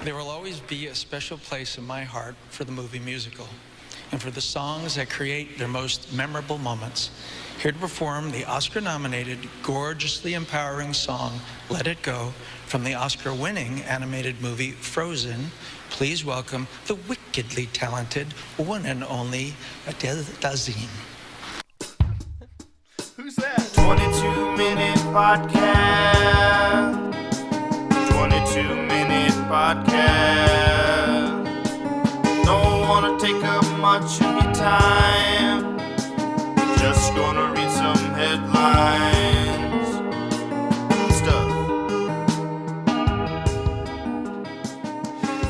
There will always be a special place in my heart for the movie musical and for the songs that create their most memorable moments. Here to perform the Oscar-nominated, gorgeously empowering song, Let It Go, from the Oscar-winning animated movie Frozen, please welcome the wickedly talented one and only Adele Dazeem. Who's that? 22-minute podcast. 22-minute podcast. Don't want to take up much of your time. Just gonna read some headlines. Stuff.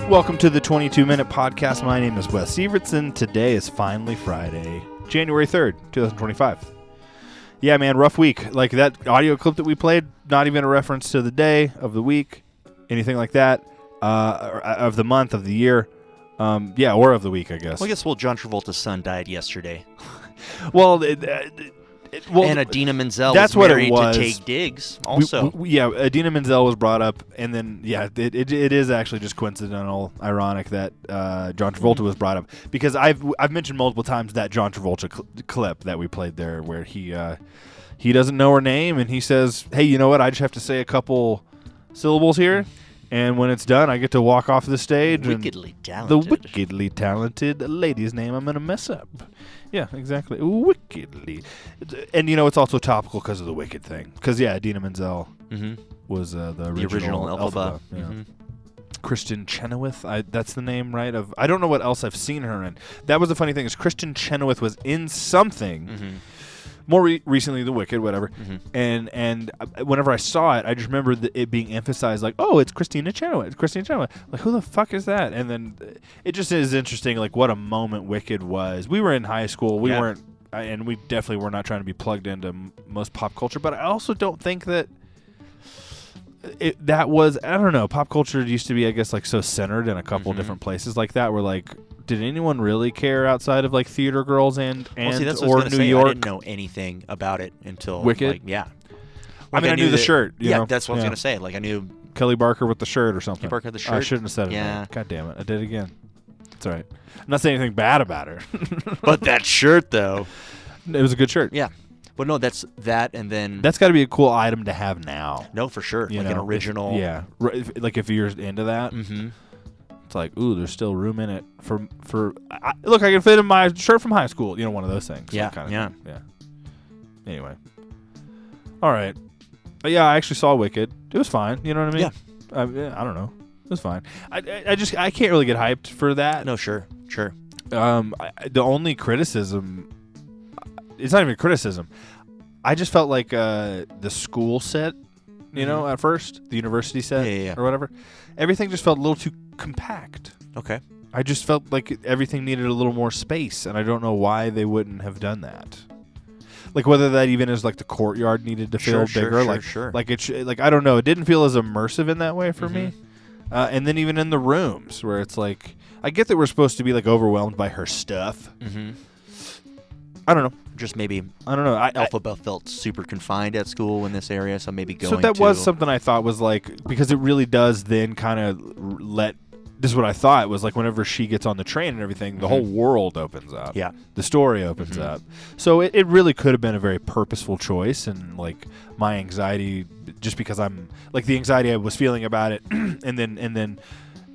Welcome to the 22-minute podcast. My name is Wes Evertson. Today is finally Friday, January 3rd, 2025. Yeah, man, rough week. Like that audio clip that we played, not even a reference to the day of the week, anything like that, of the month, of the year, or of the week, I guess. Well, I guess John Travolta's son died yesterday. Well, and Idina Menzel that's was what it married was. to Taye Diggs also. Idina Menzel was brought up, and then, it is actually just coincidental, ironic that John Travolta was brought up, because I've mentioned multiple times that John Travolta clip that we played there where he doesn't know her name, and he says, hey, you know what, I just have to say a couple syllables here, and when it's done, I get to walk off the stage. Wickedly and talented. The wickedly talented lady's name I'm going to mess up. Yeah, exactly. Wickedly. And, it's also topical because of the Wicked thing. Because, Idina Menzel was the original Elphaba. Yeah. Mm-hmm. Kristen Chenoweth, that's the name, right? I don't know what else I've seen her in. That was the funny thing, is Kristen Chenoweth was in something more recently, The Wicked, whatever. And whenever I saw it, I just remember it being emphasized, like, oh, it's Christina Chenoweth. Like, who the fuck is that? And then it just is interesting, like, what a moment Wicked was. We were in high school. We weren't, and we definitely were not trying to be plugged into most pop culture. But I also don't think that that was, I don't know, pop culture used to be, I guess, like, so centered in a couple different places like that, where, like, did anyone really care outside of, like, theater girls and that's or New York? I didn't know anything about it until Wicked. Like, I mean, I knew the shirt. That's what I was gonna say. Like, I knew Kelly Barker with the shirt or something. Kelly Barker with the shirt. I shouldn't have said it. Yeah. God damn it, I did it again. It's all right. I'm not saying anything bad about her. But that shirt, though. It was a good shirt. Yeah. But no, that's that, and then That's got to be a cool item to have now. no, for sure, You like an know, original. Like if you're into that. Mm-hmm. It's like, ooh, there's still room in it for. Look, I can fit in my shirt from high school. One of those things. Yeah, kind of yeah. thing. Yeah. Anyway. All right. I actually saw Wicked. It was fine. You know what I mean? Yeah. I don't know. It was fine. I can't really get hyped for that. No, sure. The only criticism, it's not even criticism. I just felt like the school set, at first, the university set or whatever, everything just felt a little too compact. Okay. I just felt like everything needed a little more space, and I don't know why they wouldn't have done that. Like, whether that even is like the courtyard needed to feel bigger. Like I don't know. It didn't feel as immersive in that way for me. And then even in the rooms where it's like, I get that we're supposed to be like overwhelmed by her stuff. I don't know. Just maybe, I don't know. Elphaba felt super confined at school in this area, so maybe going. So that was something I thought was like, because it really does then kind of let. This is what I thought was like, whenever she gets on the train and everything, the whole world opens up. Yeah. The story opens up. So it really could have been a very purposeful choice, and like my anxiety, just because I'm like the anxiety I was feeling about it, and then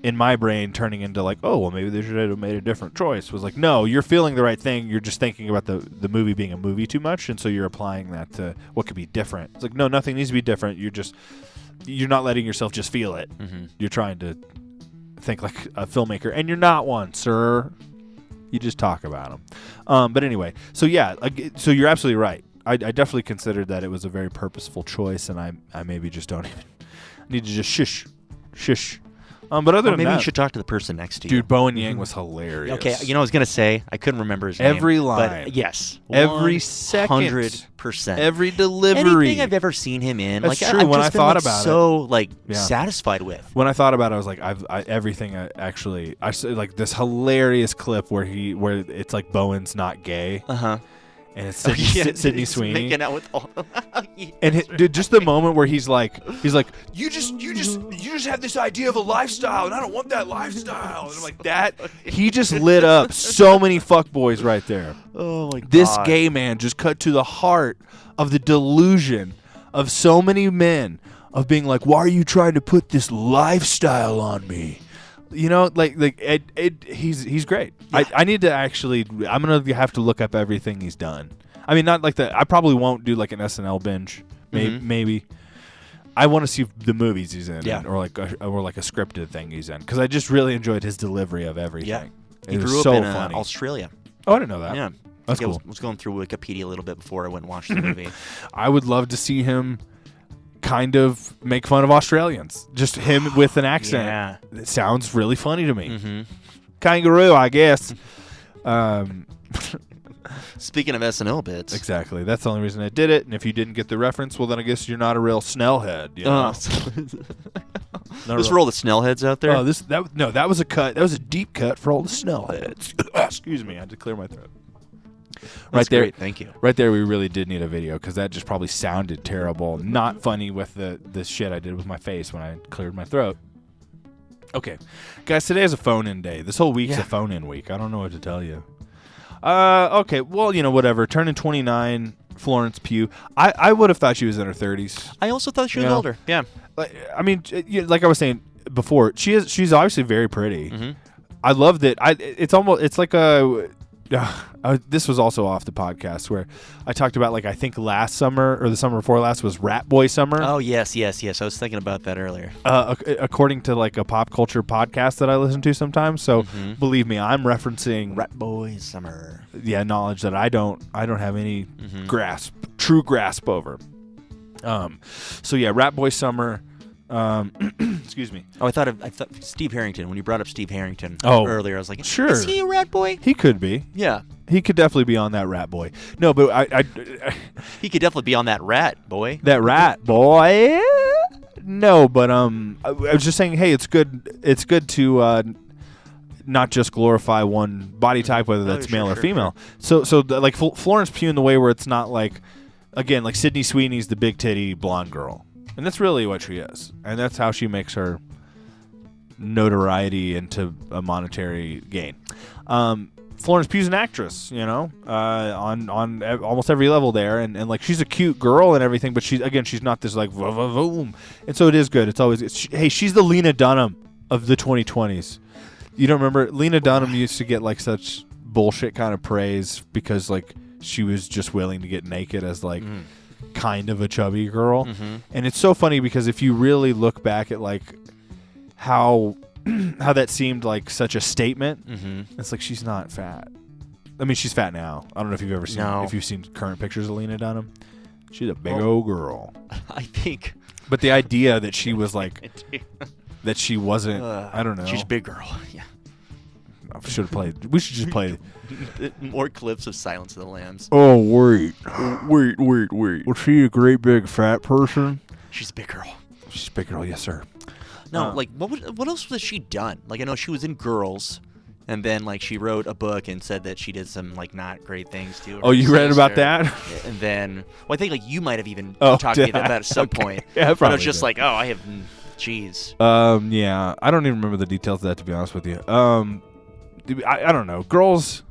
in my brain turning into like, oh, well, maybe they should have made a different choice, was like, no, you're feeling the right thing. You're just thinking about the movie being a movie too much, and so you're applying that to what could be different. It's like, no, nothing needs to be different. You're not letting yourself just feel it. You're trying to think like a filmmaker, and you're not one, sir. You just talk about them. But anyway, so so you're absolutely right. I definitely considered that it was a very purposeful choice, and I maybe just don't even need to just shush. But other than maybe that, you should talk to the person next to you. dude, Bowen Yang was hilarious. Okay, I was gonna say I couldn't remember his name. Every line, but yes, every second, 100%, every delivery. Anything I've ever seen him in, That's like true. I've When just I thought been, about it, satisfied with. When I thought about it, I was like, everything. I saw like this hilarious clip where it's like Bowen's not gay. And it's Sydney Sweeney making out with all. And dude, just the moment where he's like, you just just have this idea of a lifestyle, and I don't want that lifestyle. And I'm like, that. He just lit up so many fuckboys right there. Oh my god. This gay man just cut to the heart of the delusion of so many men of being like, why are you trying to put this lifestyle on me? You know, he's great. Yeah. I need to actually, I'm going to have to look up everything he's done. I mean, not like that. I probably won't do like an SNL binge. Maybe. I want to see the movies he's in, Yeah. or like a scripted thing he's in, because I just really enjoyed his delivery of everything. Yeah. It He was grew up so in funny. Australia. Oh, I didn't know that. Yeah. That's I cool. was going through Wikipedia a little bit before I went and watched the movie. I would love to see him kind of make fun of Australians. Just him with an accent. Yeah. It sounds really funny to me. Mm-hmm. Kangaroo, I guess. Speaking of SNL bits. Exactly. That's the only reason I did it. And if you didn't get the reference, well, then I guess you're not a real Snellhead. You know? Just for all the Snellheads out there. Oh, that was a cut. That was a deep cut for all the Snellheads. Excuse me, I had to clear my throat. That's there, great. Thank you. Right there, we really did need a video because that just probably sounded terrible. Not funny with the shit I did with my face when I cleared my throat. Okay, guys, today is a phone-in day. This whole week's a phone-in week. I don't know what to tell you. Okay, well, whatever. Turning 29, Florence Pugh. I would have thought she was in her 30s. I also thought she was older. Yeah. I mean, like I was saying before, she's obviously very pretty. Mm-hmm. I love that. It's like a. This was also off the podcast where I talked about, like, I think last summer or the summer before last was Rat Boy Summer. Oh, yes. I was thinking about that earlier. According to like a pop culture podcast that I listen to sometimes. So believe me, I'm referencing Rat Boy Summer. Yeah, knowledge that I don't have any true grasp over. So yeah, Rat Boy Summer. Excuse me. Oh, I thought Steve Harrington. When you brought up Steve Harrington earlier, I was like, sure. Is he a rat boy? He could be. Yeah. He could definitely be on that Rat Boy. No, but I he could definitely be on that rat boy. That Rat Boy. No, but I was just saying, hey, it's good. It's good to not just glorify one body type, whether that's male or female. Sure. So like Florence Pugh in the way where it's not like, again, like Sydney Sweeney's the big titty blonde girl. And that's really what she is. And that's how she makes her notoriety into a monetary gain. Florence Pugh's an actress, on almost every level there. And like, she's a cute girl and everything, but she's not this like, boom. And so it is good. It's always, she's the Lena Dunham of the 2020s. You don't remember? Lena Dunham used to get like such bullshit kind of praise because like she was just willing to get naked as like, kind of a chubby girl. And it's so funny because if you really look back at like how that seemed like such a statement, it's like, she's not fat. I mean, she's fat now. I don't know if you've ever seen if you've seen current pictures of Lena Dunham. She's a big old girl. I think. But the idea that she was like that she wasn't, I don't know. She's a big girl. Yeah. We should just play more clips of Silence of the Lambs. Oh, wait. Was she a great big fat person? She's a big girl. She's a big girl, yes, sir. No, like, what else was she done? Like, I know she was in Girls, and then, like, she wrote a book and said that she did some, like, not great things to her Oh, you read sister. about that? And then, well, I think, like, you might have even talked to me about it at some point. Yeah, but I probably was just did. like, oh, I have, jeez. Yeah, I don't even remember the details of that, to be honest with you. I don't know. Girls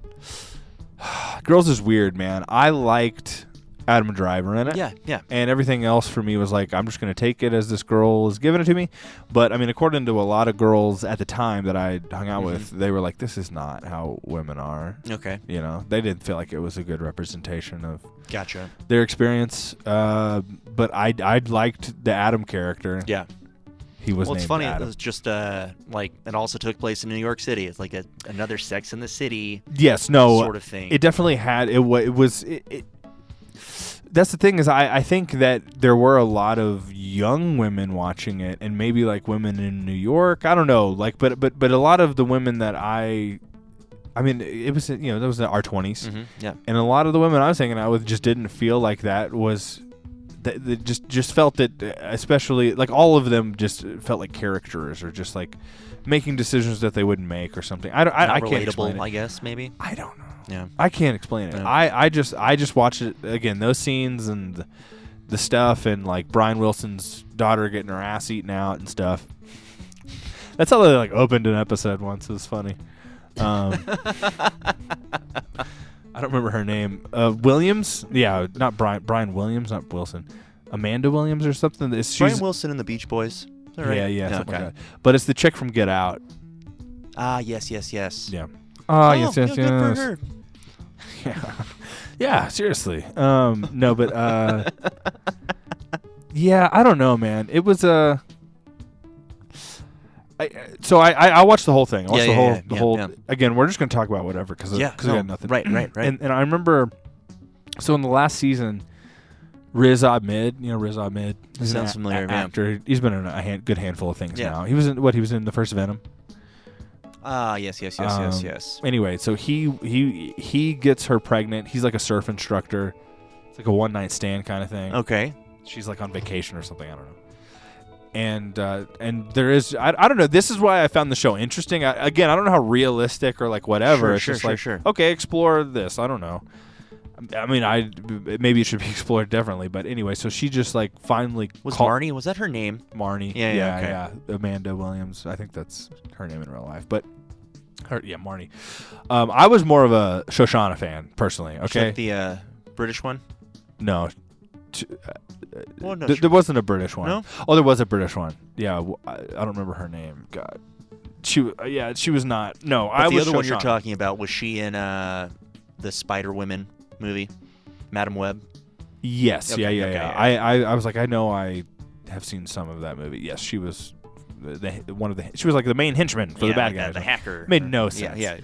is weird, man. I liked Adam Driver in it. Yeah. And everything else for me was like, I'm just going to take it as this girl is giving it to me. But, I mean, according to a lot of girls at the time that I hung out with, they were like, this is not how women are. Okay. They didn't feel like it was a good representation of Gotcha. their experience. But I liked the Adam character. Yeah. He was Well, it's named funny. Adam. It was just like it also took place in New York City. It's like another Sex in the City. Yes, no, sort of thing. It definitely had it was. That's the thing is I think that there were a lot of young women watching it, and maybe like women in New York. I don't know, like, but a lot of the women that I mean, it was that was our 20s, Yeah. and a lot of the women I was hanging out with just didn't feel like that was. They just felt that, especially like all of them just felt like characters or just like making decisions that they wouldn't make or something. I can't explain it. I guess maybe. I don't know. Yeah. I can't explain it. Yeah. I just watched it again. Those scenes and the stuff and like Brian Wilson's daughter getting her ass eaten out and stuff. That's how they like opened an episode once. It was funny. I don't remember her name. Williams? Yeah, not Brian Williams, not Wilson. Amanda Williams or something. Brian Wilson and the Beach Boys. Is that right? Yeah, No, something like that. But it's the chick from Get Out. Ah, yes. Yeah. Oh, yes. good for her. Yeah, seriously. No, but yeah, I don't know, man. It was I watched the whole thing. I watched the whole. Again, we're just gonna talk about whatever because we got nothing. Right. And I remember, so in the last season, Riz Ahmed, Riz Ahmed, he's Sounds familiar, yeah. actor. He's been in a good handful of things Yeah. now. He was in the first Venom. Ah, yes. Anyway, so he gets her pregnant. He's like a surf instructor. It's like a one night stand kind of thing. Okay. She's like on vacation or something. I don't know. And there is I don't know. This is why I found the show interesting. I don't know how realistic or like whatever. Sure. Okay, explore this. I don't know. I mean, maybe it should be explored differently. But anyway, so she just like finally Marnie? Was that her name? Marnie. Yeah. Amanda Williams. I think that's her name in real life. But Marnie. I was more of a Shoshana fan personally. Okay. Is that the British one? No. Well, no, There wasn't a British one. No? Oh, there was a British one. Yeah, I don't remember her name. God. She was not. No, But the was other one you're Shoshana. talking about, was she in the Spider Women movie, Madam Web? Yes. Okay, Yeah. okay. I was like, I know I have seen some of that movie. Yes, she was she was like the main henchman for the bad guys. The hacker. Made no sense. Yeah.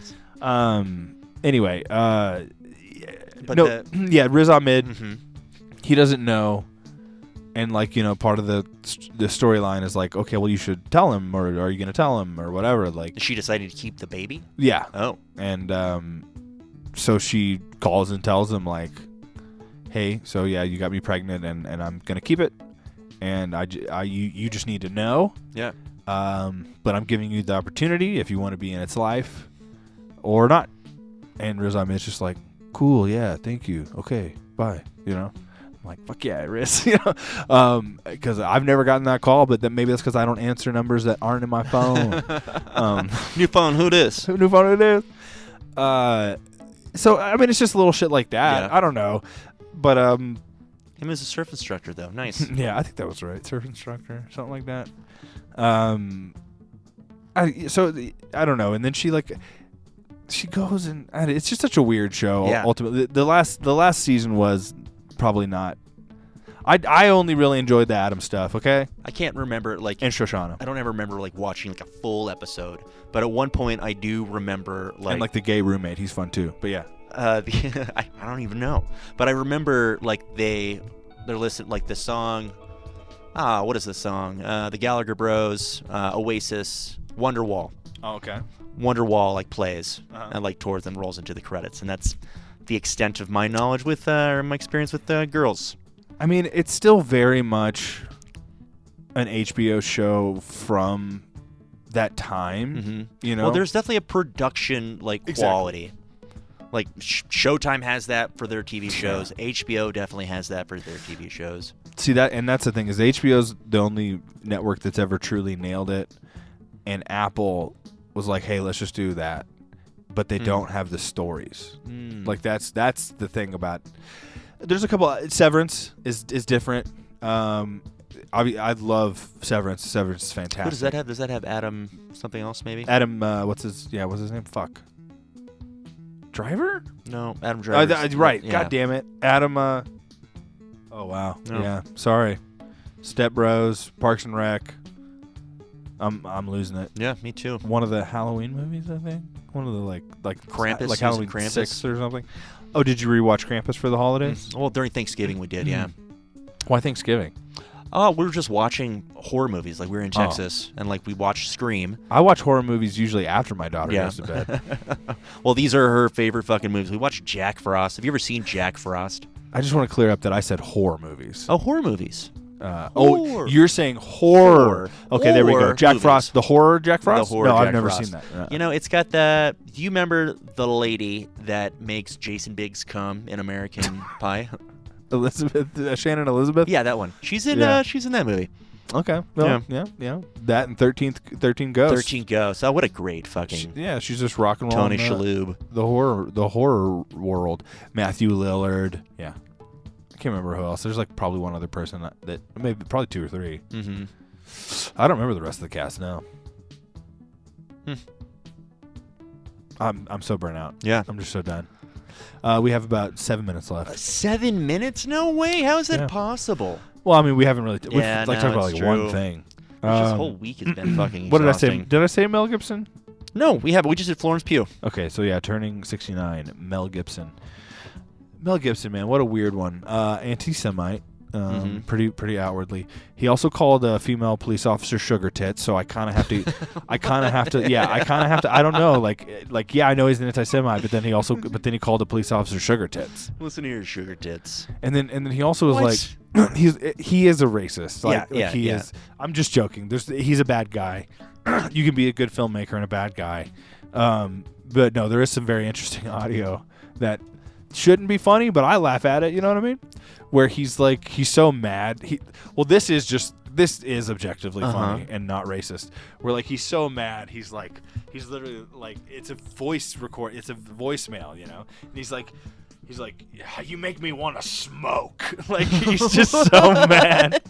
Anyway, But Riz Ahmed, mm-hmm. he doesn't know, and like part of the storyline is like, okay, well you should tell him, or are you gonna tell him, or whatever. Like She decided to keep the baby? yeah, Oh. and so she calls and tells him like, hey, so yeah, you got me pregnant, and I'm gonna keep it, and you just need to know. Yeah. But I'm giving you the opportunity if you want to be in its life or not. And Riz Ahmed's just like, cool, yeah, thank you. Okay, bye. I'm like, fuck yeah, Riz. Because I've never gotten that call, but then maybe that's because I don't answer numbers that aren't in my phone. New phone, who this? New phone it is. So I mean, it's just little shit like that. Yeah. I don't know, but Him as a surf instructor, though. Nice. yeah, I think that was right. Surf instructor, something like that. I don't know. And then she goes and it's just such a weird show. Yeah. Ultimately, the last season was probably not. I only really enjoyed the Adam stuff. Okay, I can't remember and Shoshana I don't ever remember watching a full episode, but at one point I do remember and the gay roommate. He's fun too. But yeah, I don't even know, but I remember they're listening the song. What is the song? The Gallagher Bros, Oasis, Wonderwall. Oh, okay. Wonderwall plays Uh-huh. and towards and rolls into the credits, and that's the extent of my knowledge with my experience with girls. I mean, it's still very much an HBO show from that time. Mm-hmm. Well, there's definitely a production quality. Showtime has that for their TV shows. Yeah. HBO definitely has that for their TV shows. See that, and that's the thing is HBO's the only network that's ever truly nailed it, and Apple was like, "Hey, let's just do that," but they don't have the stories. That's the thing about. There's a couple. Severance is different. I love Severance. Severance is fantastic. Who does that have? Does that have Adam something else maybe? Adam, what's his name? Fuck. Driver? No, Adam Driver. Right. Yeah. God damn it, Adam. Oh wow. No. Yeah. Sorry. Step Bros, Parks and Rec. I'm losing it. Yeah, me too. One of the Halloween movies, I think. One of the like Krampus, like Halloween Krampus. 6 or something. Oh, did you rewatch Krampus for the holidays? Well, during Thanksgiving we did. Yeah. Why Thanksgiving? Oh, we were just watching horror movies. We were in Texas, and we watched Scream. I watch horror movies usually after my daughter goes to bed. Well, these are her favorite fucking movies. We watched Jack Frost. Have you ever seen Jack Frost? I just want to clear up that I said horror movies. Oh, horror movies. Oh, you're saying horror. Okay, there we go. Horror Jack movies. Frost, the horror Jack Frost? The horror no, Jack I've never Frost. seen that. It's got the. Do you remember the lady that makes Jason Biggs come in American Pie? Elizabeth, Shannon Elizabeth? Yeah, that one. She's in. Yeah. She's in that movie. Okay. Well, yeah. That and 13 Ghosts. 13 Ghosts. Oh, what a great fucking Yeah, she's just rock and roll. Tony Shalhoub. The horror world. Matthew Lillard. Yeah. I can't remember who else. There's like probably one other person that maybe probably 2 or 3. Mm-hmm. I don't remember the rest of the cast now. I'm so burnt out. Yeah. I'm just so done. We have about 7 minutes left. 7 minutes? No way. How is that Yeah. possible? Well, I mean, we haven't really. We've Yeah, talked no, about it's like one true. thing. This whole week has been fucking What did I say? exhausting. Did I say Mel Gibson? No, we haven't. We just did Florence Pugh. Okay, so yeah, turning 69, Mel Gibson. Mel Gibson, man, what a weird one. Anti-Semite, pretty outwardly. He also called a female police officer sugar tits, so I kind of have to, I don't know, like, yeah, I know he's an anti-Semite, but then he called a police officer sugar tits. Listen here, sugar tits. And then he also was What? like, he is a racist. Like, Yeah, he yeah. is. I'm just joking. He's a bad guy. You can be a good filmmaker and a bad guy. But no, there is some very interesting audio that shouldn't be funny, but I laugh at it. You know what I mean? Where he's so mad. This is objectively funny and not racist. Where like he's so mad, he's literally like, it's a voice record, it's a voicemail, you know, and he's like, you make me want to smoke. Like he's just so mad.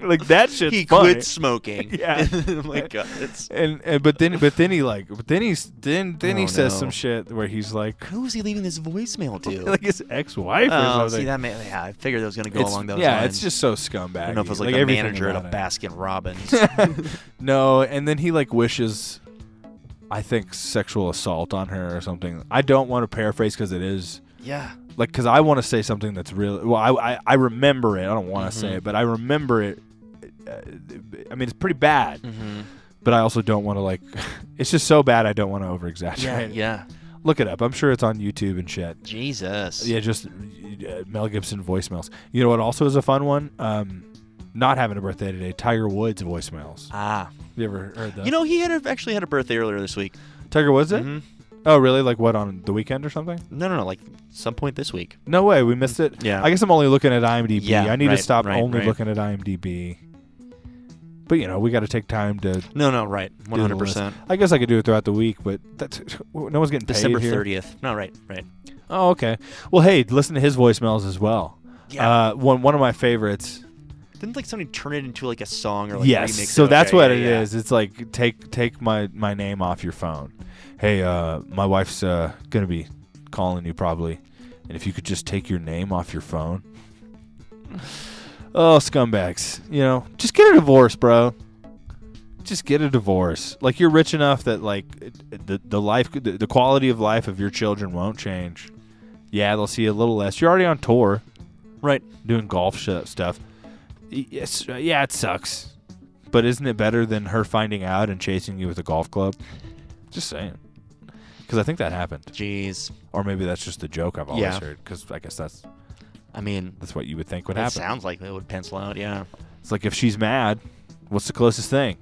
Like that shit's He funny. quit smoking. Yeah. Oh my god. It's But then he says no. some shit where he's like who's he leaving this voicemail to? like his ex-wife or Oh, something. see that? Yeah, I figured it was gonna go It's- along those yeah, lines. it's just so scumbag. I don't know if it was like a everything manager at a about it. Baskin Robbins. No, and then he like wishes, I think, sexual assault on her or something. I don't want to paraphrase because it is yeah. like, because I want to say something that's real. Well, I remember it. I don't want to say Mhm. it, but I remember it. I mean, it's pretty bad, but I also don't want to like. It's just so bad. I don't want to over exaggerate. Yeah. Look it up. I'm sure it's on YouTube and shit. Jesus. Yeah, just Mel Gibson voicemails. You know what also is a fun one? Not having a birthday today. Tiger Woods voicemails. Ah. You ever heard that? You know, he actually had a birthday earlier this week. Tiger Woods did? Mhm. Oh, really? Like what, on the weekend or something? No, like some point this week. No way. We missed it? Yeah. I guess I'm only looking at IMDb. Yeah, I need to right, stop right, only right. looking at IMDb. But, you know, we got to take time to... No, right. do the list. 100%. I guess I could do it throughout the week, but that's, no one's getting paid December here. 30th. No, right. Oh, okay. Well, hey, listen to his voicemails as well. Yeah. One of my favorites. Didn't like somebody turn it into like a song or like Yes. remix So it? that's Okay, what yeah, it yeah. is. It's like take my name off your phone. Hey, my wife's gonna be calling you probably, and if you could just take your name off your phone. Oh, scumbags! You know, just get a divorce, bro. Just get a divorce. Like, you're rich enough that like the quality of life of your children won't change. Yeah, they'll see a little less. You're already on tour, Right. doing golf stuff. Yes, yeah, it sucks. But isn't it better than her finding out and chasing you with a golf club? Just saying. Because I think that happened. Jeez. Or maybe that's just a joke I've always Yeah. heard. Because I guess that's I mean, what you would think would that happen. sounds like it would pencil out. Yeah. It's like, if she's mad, what's the closest thing?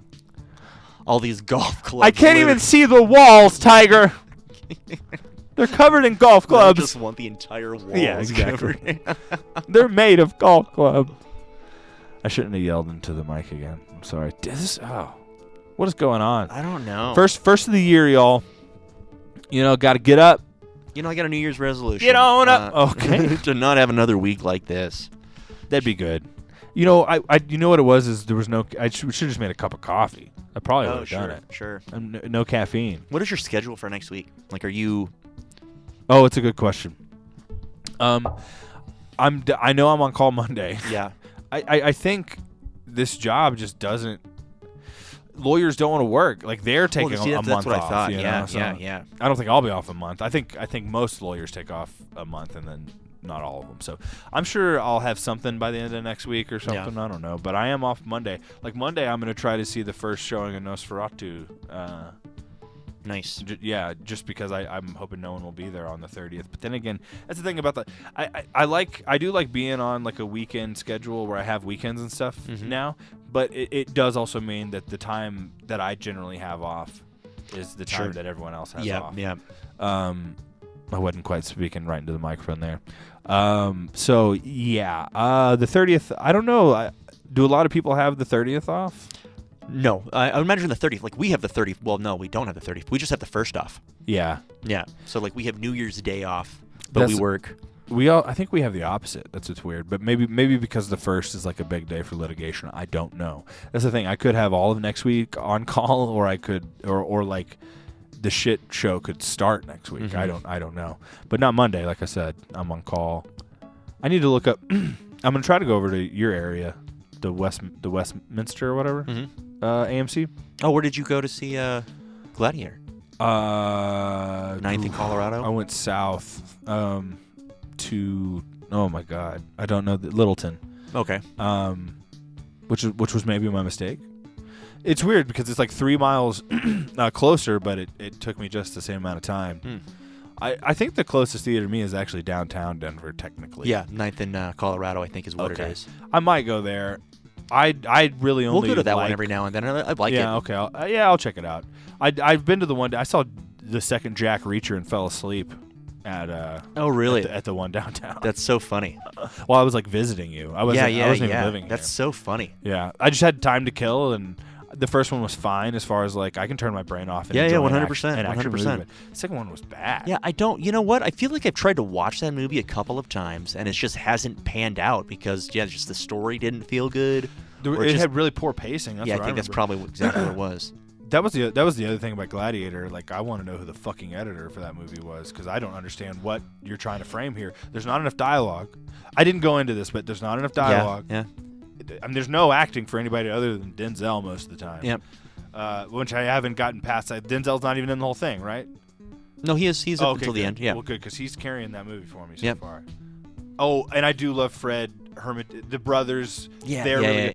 All these golf clubs. I can't even see the walls, Tiger. They're covered in golf I clubs. just want the entire wall. Yeah, exactly. They're made of golf clubs. I shouldn't have yelled into the mic again. I'm sorry. What is going on? I don't know. First of the year, y'all. You know, got to get up. You know, I got a New Year's resolution. Get on up. Okay. To not have another week like this. That'd be good. You know, you know what it was is there was no. We should have just made a cup of coffee. I probably would have done it. Sure. No caffeine. What is your schedule for next week? Like, are you? Oh, it's a good question. I know I'm on call Monday. Yeah. I think this job just doesn't. Lawyers don't want to work. Like, they're taking see, a that's month what off. I thought. You know? Yeah, So yeah. I don't think I'll be off a month. I think most lawyers take off a month, and then not all of them. So I'm sure I'll have something by the end of next week or something. Yeah. I don't know. But I am off Monday. Like, Monday, I'm going to try to see the first showing of Nosferatu. Nice. Just because I'm hoping no one will be there on the 30th. But then again, that's the thing about I do like being on like a weekend schedule where I have weekends and stuff now. But it does also mean that the time that I generally have off is the time that everyone else has off. Yeah. I wasn't quite speaking right into the microphone there. So yeah, the 30th. I don't know. Do a lot of people have the 30th off? No, I imagine the 30th. Like, we have the 30th. Well, no, we don't have the 30th. We just have the 1st off. Yeah. Yeah. So, like, we have New Year's Day off, but we work. I think we have the opposite. That's what's weird. But maybe because the 1st is like a big day for litigation. I don't know. That's the thing. I could have all of next week on call, or I could, or like the shit show could start next week. Mm-hmm. I don't know. But not Monday. Like I said, I'm on call. I need to look up. I'm gonna try to go over to your area, the Westminster or whatever. AMC. Oh, where did you go to see Gladiator? 9th in Colorado? I went south to, oh my God, I don't know, Littleton. Okay. Which was maybe my mistake. It's weird because it's like 3 miles closer, but it took me just the same amount of time. I think the closest theater to me is actually downtown Denver, technically. Yeah, 9th in Colorado, I think, is what it is. I might go there. I really only We'll go to that one every now and then. I like it. Yeah, okay. I'll check it out. I've been to the one. I saw the second Jack Reacher and fell asleep at Oh, really? at the one downtown. That's so funny. While I was like visiting you. I wasn't even living That's so funny. here. Yeah. I just had time to kill, and the first one was fine as far as like I can turn my brain off and Yeah, enjoy 100%, an action movie, 100%. but the second one was bad. Yeah, I don't. You know what? I feel like I've tried to watch that movie a couple of times, and it just hasn't panned out because just the story didn't feel good. It had really poor pacing. That's Yeah, I what think that's remember. probably exactly what it was. That was the other thing about Gladiator. Like, I want to know who the fucking editor for that movie was, because I don't understand what you're trying to frame here. There's not enough dialogue. I didn't go into this, but there's not enough dialogue. Yeah. I mean, there's no acting for anybody other than Denzel most of the time. Yep. Which I haven't gotten past. Denzel's not even in the whole thing, right? No, he's up until the good. end. Yeah. Well, good, because he's carrying that movie for me so Yep. far. Oh, and I do love Fred Hermit, the brothers. Yeah, they're yeah, really yeah. good.